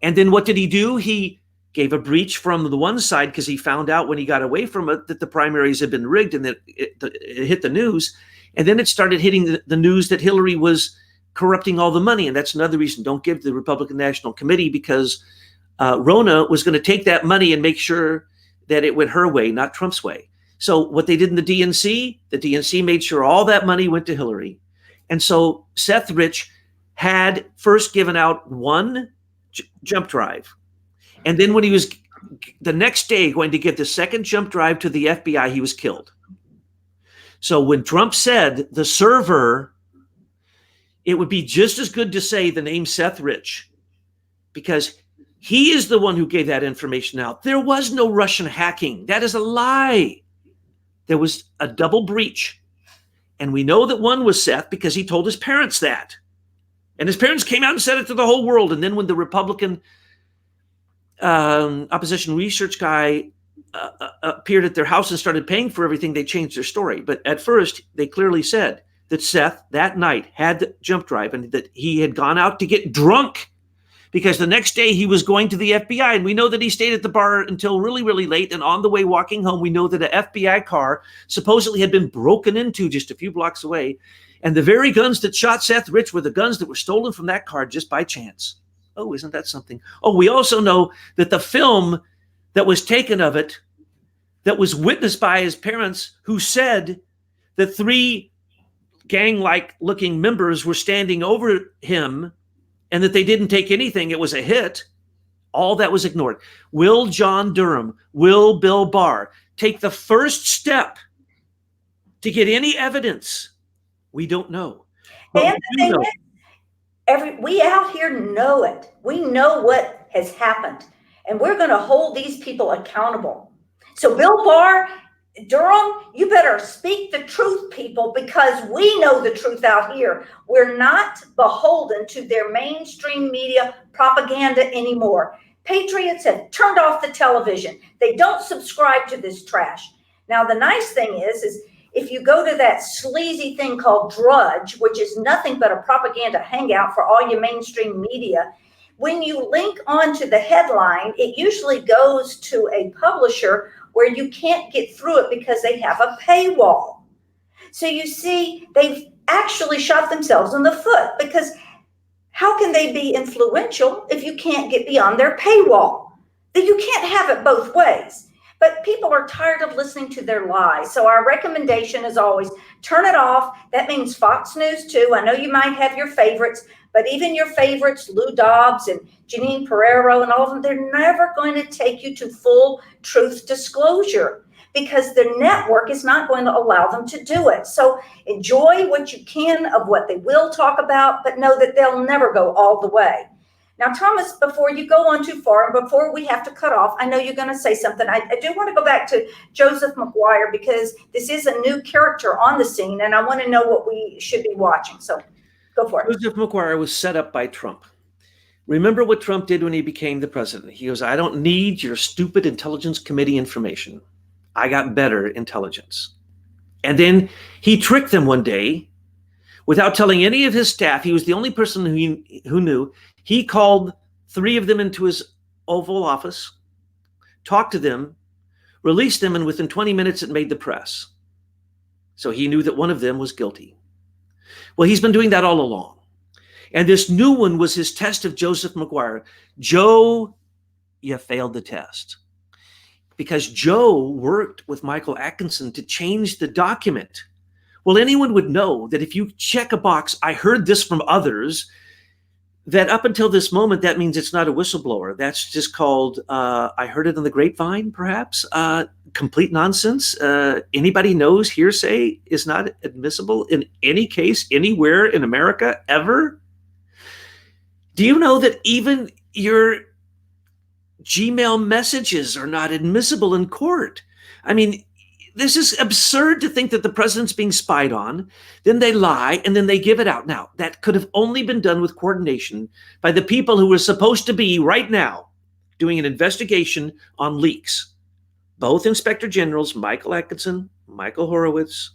And then what did he do? He gave a breach from the one side because he found out when he got away from it that the primaries had been rigged, and that it hit the news. And then it started hitting the news that Hillary was corrupting all the money. And that's another reason, don't give the Republican National Committee, because Rona was going to take that money and make sure that it went her way, not Trump's way. So what they did in the DNC made sure all that money went to Hillary. And so Seth Rich had first given out one jump drive. And then when he was the next day going to give the second jump drive to the FBI, he was killed. So when Trump said the server, it would be just as good to say the name Seth Rich, because he is the one who gave that information out. There was no Russian hacking. That is a lie. There was a double breach. And we know that one was Seth because he told his parents that. And his parents came out and said it to the whole world. And then when the Republican opposition research guy appeared at their house and started paying for everything, they changed their story. But at first, they clearly said that Seth that night had the jump drive and that he had gone out to get drunk, because the next day he was going to the FBI. And we know that he stayed at the bar until really, really late. And on the way walking home, we know that an FBI car supposedly had been broken into just a few blocks away. And the very guns that shot Seth Rich were the guns that were stolen from that car just by chance. Oh, isn't that something? Oh, we also know that the film that was taken of it, that was witnessed by his parents, who said that 3 gang-like looking members were standing over him and that they didn't take anything, it was a hit, all that was ignored. Will John Durham, will Bill Barr take the first step to get any evidence? We don't know. But And the thing is, we out here know it. We know what has happened, and we're going to hold these people accountable. So Bill Barr, Durham, you better speak the truth, people, because we know the truth out here. We're not beholden to their mainstream media propaganda anymore. Patriots have turned off the television. They don't subscribe to this trash. Now, the nice thing is if you go to that sleazy thing called Drudge, which is nothing but a propaganda hangout for all your mainstream media, when you link onto the headline, it usually goes to a publisher where you can't get through it because they have a paywall. So you see, they've actually shot themselves in the foot, because how can they be influential if you can't get beyond their paywall? You can't have it both ways. But people are tired of listening to their lies. So our recommendation is always turn it off. That means Fox News too. I know you might have your favorites, but even your favorites, Lou Dobbs and Janine Pereiro and all of them, they're never going to take you to full truth disclosure, because the network is not going to allow them to do it. So enjoy what you can of what they will talk about, but know that they'll never go all the way. Now, Thomas, before you go on too far, and before we have to cut off, I know you're going to say something. I do want to go back to Joseph McGuire, because this is a new character on the scene, and I want to know what we should be watching. So go for it. Joseph McGuire was set up by Trump. Remember what Trump did when he became the president. He goes, I don't need your stupid Intelligence Committee information. I got better intelligence. And then he tricked them one day without telling any of his staff. He was the only person who knew. He called 3 of them into his Oval Office, talked to them, released them, and within 20 minutes it made the press. So he knew that one of them was guilty. Well, he's been doing that all along. And this new one was his test of Joseph McGuire. Joe, you failed the test. Because Joe worked with Michael Atkinson to change the document. Well, anyone would know that if you check a box, I heard this from others, that up until this moment, that means it's not a whistleblower. That's just called, I heard it on the grapevine, perhaps, complete nonsense. Anybody knows hearsay is not admissible in any case, anywhere in America, ever? Do you know that even your Gmail messages are not admissible in court? I mean, this is absurd to think that the president's being spied on, then they lie, and then they give it out. Now, that could have only been done with coordination by the people who were supposed to be right now doing an investigation on leaks. Both Inspector Generals, Michael Atkinson, Michael Horowitz,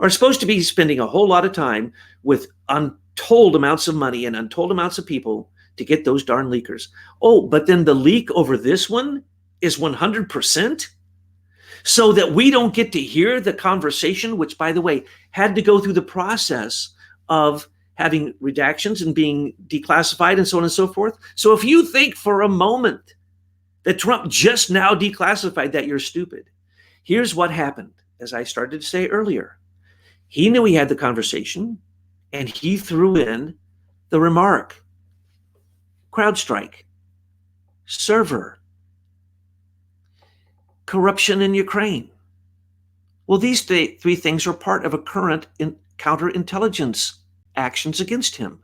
are supposed to be spending a whole lot of time with untold amounts of money and untold amounts of people to get those darn leakers. Oh, but then the leak over this one is 100%? So that we don't get to hear the conversation, which, by the way, had to go through the process of having redactions and being declassified and so on and so forth. So if you think for a moment that Trump just now declassified that, you're stupid. Here's what happened, as I started to say earlier. He knew he had the conversation, and he threw in the remark, CrowdStrike, server, corruption in Ukraine. Well, these three things are part of a current counterintelligence actions against him.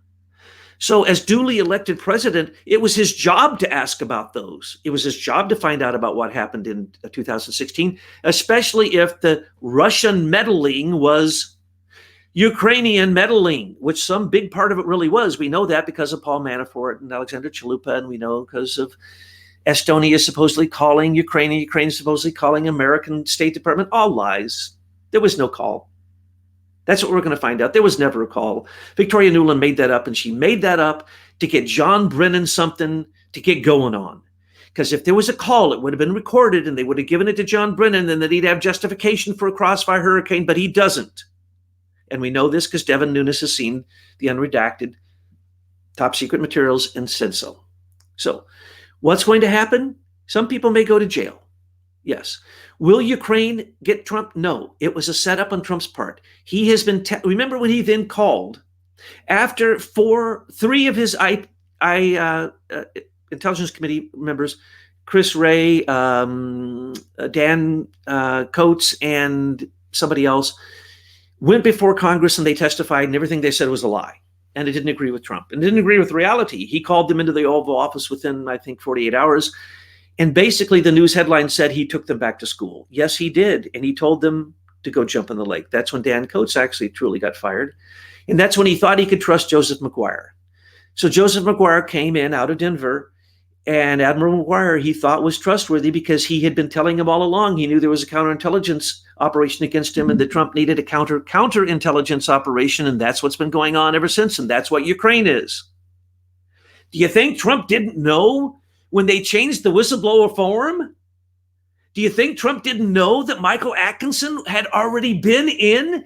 So as duly elected president, it was his job to ask about those. It was his job to find out about what happened in 2016, especially if the Russian meddling was Ukrainian meddling, which some big part of it really was. We know that because of Paul Manafort and Alexander Chalupa, and we know because of Estonia supposedly calling Ukraine supposedly calling American State Department. All lies. There was no call. That's what we're going to find out. There was never a call. Victoria Nuland made that up, and she made that up to get John Brennan something to get going on. Because if there was a call, it would have been recorded, and they would have given it to John Brennan, and that he'd have justification for a crossfire hurricane, but he doesn't. And we know this because Devin Nunes has seen the unredacted top secret materials and said so. So what's going to happen? Some people may go to jail. Yes. Will Ukraine get Trump? No. It was a setup on Trump's part. He has been, remember when he then called, after three of his Intelligence Committee members, Chris Wray, Dan Coates, and somebody else, went before Congress and they testified, and everything they said was a lie. And it didn't agree with Trump and didn't agree with reality. He called them into the Oval Office within, I think, 48 hours. And basically the news headline said he took them back to school. Yes, he did. And he told them to go jump in the lake. That's when Dan Coates actually truly got fired. And that's when he thought he could trust Joseph McGuire. So Joseph McGuire came in out of Denver, and Admiral McGuire he thought was trustworthy because he had been telling him all along. He knew there was a counterintelligence operation against him and that Trump needed a counterintelligence operation. And that's what's been going on ever since. And that's what Ukraine is. Do you think Trump didn't know when they changed the whistleblower form? Do you think Trump didn't know that Michael Atkinson had already been in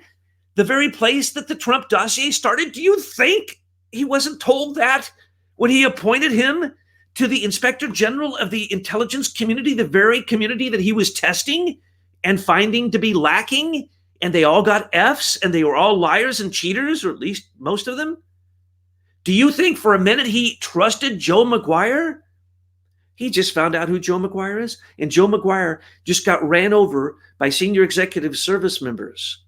the very place that the Trump dossier started? Do you think he wasn't told that when he appointed him to the Inspector General of the intelligence community, the very community that he was testing and finding to be lacking? And they all got Fs, and they were all liars and cheaters, or at least most of them. Do you think for a minute he trusted Joe McGuire? He just found out who Joe McGuire is. And Joe McGuire just got ran over by senior executive service members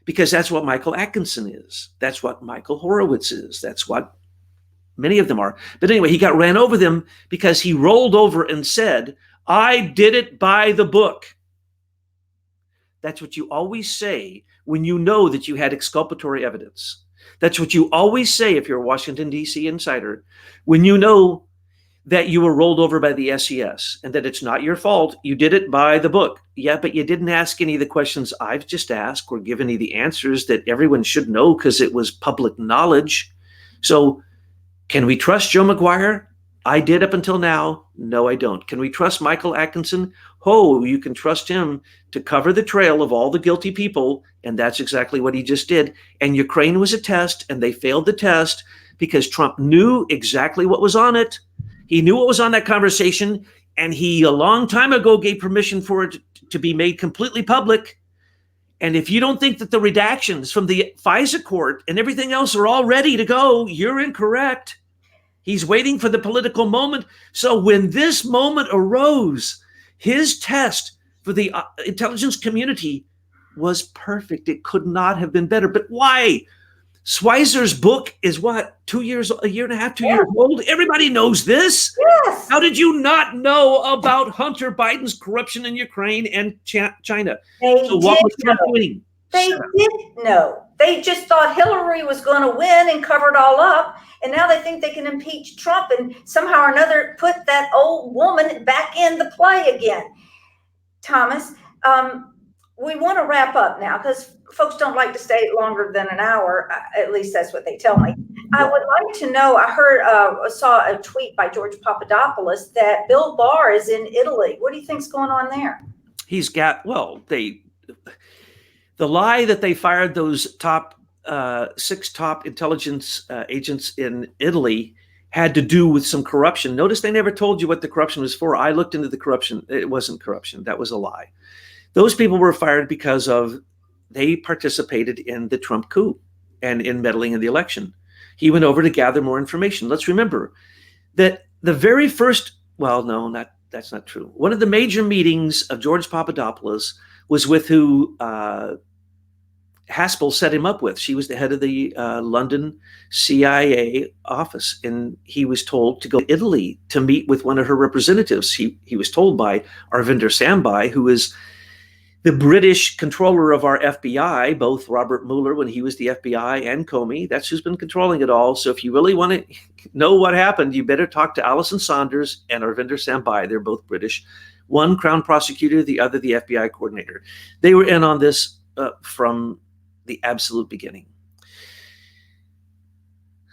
because that's what Michael Atkinson is. That's what Michael Horowitz is. That's what many of them are. But anyway, he got ran over them because he rolled over and said, I did it by the book. That's what you always say when you know that you had exculpatory evidence. That's what you always say if you're a Washington, D.C. insider, when you know that you were rolled over by the SES and that it's not your fault. You did it by the book. Yeah, but you didn't ask any of the questions I've just asked or give any of the answers that everyone should know because it was public knowledge. So can we trust Joe McGuire? I did up until now. No, I don't. Can we trust Michael Atkinson? Oh, you can trust him to cover the trail of all the guilty people. And that's exactly what he just did. And Ukraine was a test, and they failed the test because Trump knew exactly what was on it. He knew what was on that conversation, and he a long time ago gave permission for it to be made completely public. And if you don't think that the redactions from the FISA court and everything else are all ready to go, you're incorrect. He's waiting for the political moment. So when this moment arose, his test for the intelligence community was perfect. It could not have been better. But why? Schweizer's book is what, 2 years, a year and a half, 2 years old? Everybody knows this. Yes. How did you not know about Hunter Biden's corruption in Ukraine and China? So what was Trump doing? They didn't know. They just thought Hillary was going to win and cover it all up. And now they think they can impeach Trump and somehow or another put that old woman back in the play again. Thomas, we want to wrap up now because folks don't like to stay longer than an hour. At least that's what they tell me. I would like to know, I saw a tweet by George Papadopoulos that Bill Barr is in Italy. What do you think's going on there? He's got, well, the lie that they fired those six top intelligence agents in Italy had to do with some corruption. Notice they never told you what the corruption was for. I looked into the corruption. It wasn't corruption. That was a lie. Those people were fired because they participated in the Trump coup and in meddling in the election. He went over to gather more information. Let's remember that the very first, well, no, that's not true. One of the major meetings of George Papadopoulos was with who Haspel set him up with. She was the head of the London CIA office, and he was told to go to Italy to meet with one of her representatives. He was told by Arvinder Sambhai, who is the British controller of our FBI, both Robert Mueller when he was the FBI and Comey. That's who's been controlling it all. So if you really want to know what happened, you better talk to Alison Saunders and Arvinder Sambhai. They're both British. One Crown prosecutor, the other the FBI coordinator. They were in on this from the absolute beginning.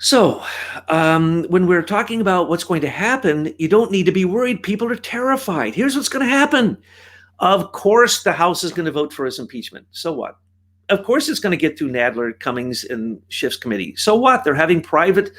So when we're talking about what's going to happen, you don't need to be worried. People are terrified. Here's what's going to happen. Of course, the House is going to vote for his impeachment. So what? Of course, it's going to get through Nadler, Cummings, and Schiff's committee. So what? They're having private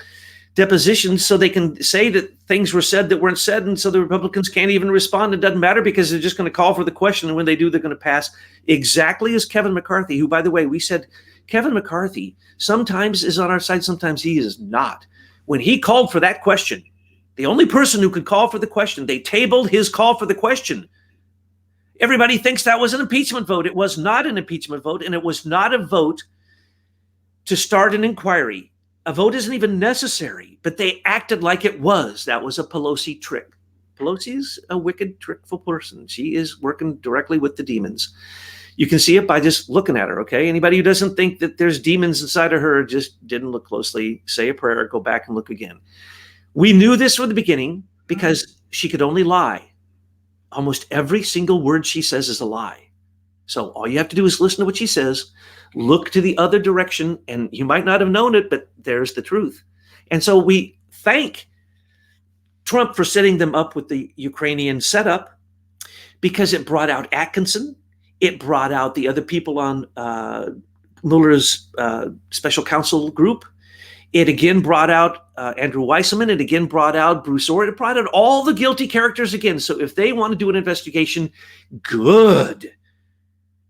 depositions so they can say that things were said that weren't said, and so the Republicans can't even respond. It doesn't matter because they're just going to call for the question, and when they do, they're going to pass exactly as Kevin McCarthy, who, by the way, we said Kevin McCarthy sometimes is on our side, sometimes he is not. When he called for that question, the only person who could call for the question, they tabled his call for the question. Everybody thinks that was an impeachment vote. It was not an impeachment vote, and it was not a vote to start an inquiry. A vote isn't even necessary, but they acted like it was. That was a Pelosi trick. Pelosi's a wicked, trickful person. She is working directly with the demons. You can see it by just looking at her, okay? Anybody who doesn't think that there's demons inside of her just didn't look closely, say a prayer, go back and look again. We knew this from the beginning because she could only lie. Almost every single word she says is a lie. So all you have to do is listen to what she says, look to the other direction, and you might not have known it, but there's the truth. And so we thank Trump for setting them up with the Ukrainian setup because it brought out Atkinson. It brought out the other people on Mueller's special counsel group. It again brought out Andrew Weissman. It again brought out Bruce Orr. It brought out all the guilty characters again. So if they want to do an investigation, good.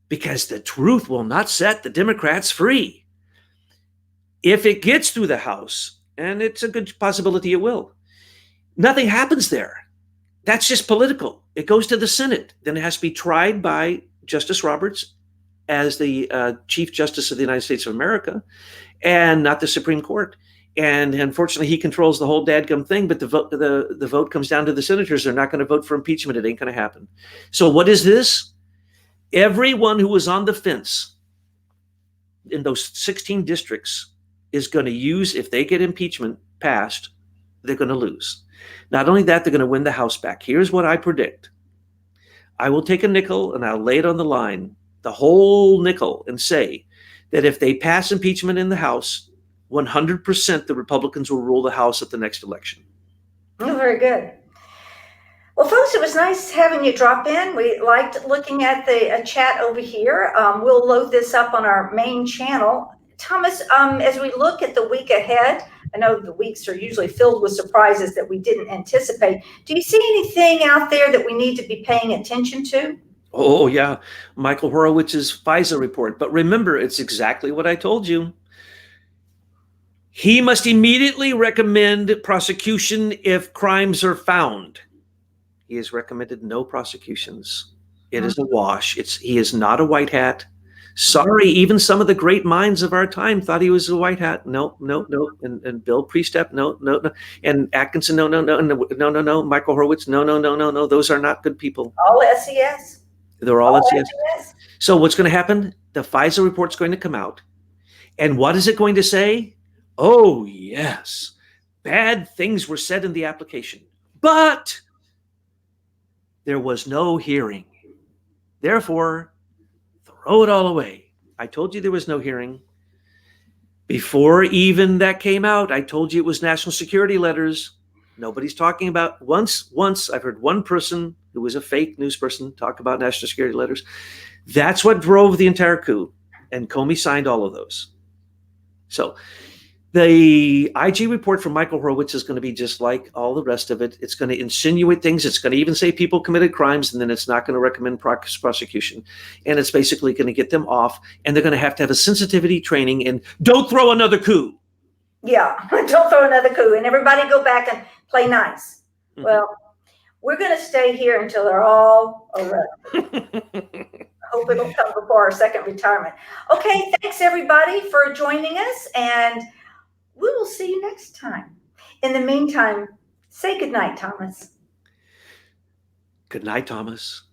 Because the truth will not set the Democrats free. If it gets through the House, and it's a good possibility it will, nothing happens there. That's just political. It goes to the Senate. Then it has to be tried by Justice Roberts as the Chief Justice of the United States of America, and not the Supreme Court. And unfortunately, he controls the whole dadgum thing, but the vote comes down to the senators. They're not going to vote for impeachment. It ain't going to happen. So what is this? Everyone who was on the fence in those 16 districts is going to use, if they get impeachment passed, they're going to lose. Not only that, they're going to win the House back. Here's what I predict. I will take a nickel and I'll lay it on the line, the whole nickel, and say that if they pass impeachment in the House, 100% the Republicans will rule the House at the next election. Oh, very good. Well, folks, it was nice having you drop in. We liked looking at the chat over here. We'll load this up on our main channel. Thomas, as we look at the week ahead, I know the weeks are usually filled with surprises that we didn't anticipate. Do you see anything out there that we need to be paying attention to? Oh, yeah. Michael Horowitz's FISA report. But remember, it's exactly what I told you. He must immediately recommend prosecution if crimes are found. He has recommended no prosecutions. It is a wash. He is not a white hat. Sorry, even some of the great minds of our time thought he was a white hat. No, no, no. And Bill Priestep, no, no, no. And Atkinson, no, no, no, no, no, no, no. Michael Horowitz, no, no, no, no, no. Those are not good people. All SES. They're all SES. SES. So what's going to happen? The FISA report's going to come out. And what is it going to say? Oh, yes, bad things were said in the application, but there was no hearing. Therefore, throw it all away. I told you there was no hearing. Before even that came out, I told you it was national security letters. Nobody's talking about once I've heard one person who was a fake news person talk about national security letters. That's what drove the entire coup. And Comey signed all of those. So the IG report from Michael Horowitz is going to be just like all the rest of it. It's going to insinuate things. It's going to even say people committed crimes, and then it's not going to recommend prosecution. And it's basically going to get them off, and they're going to have a sensitivity training and don't throw another coup. Yeah, don't throw another coup. And everybody go back and play nice. Mm-hmm. Well, we're going to stay here until they're all arrested. Hope it'll come before our second retirement. Okay, thanks everybody for joining us, and we will see you next time. In the meantime, say goodnight, Thomas. Good night, Thomas.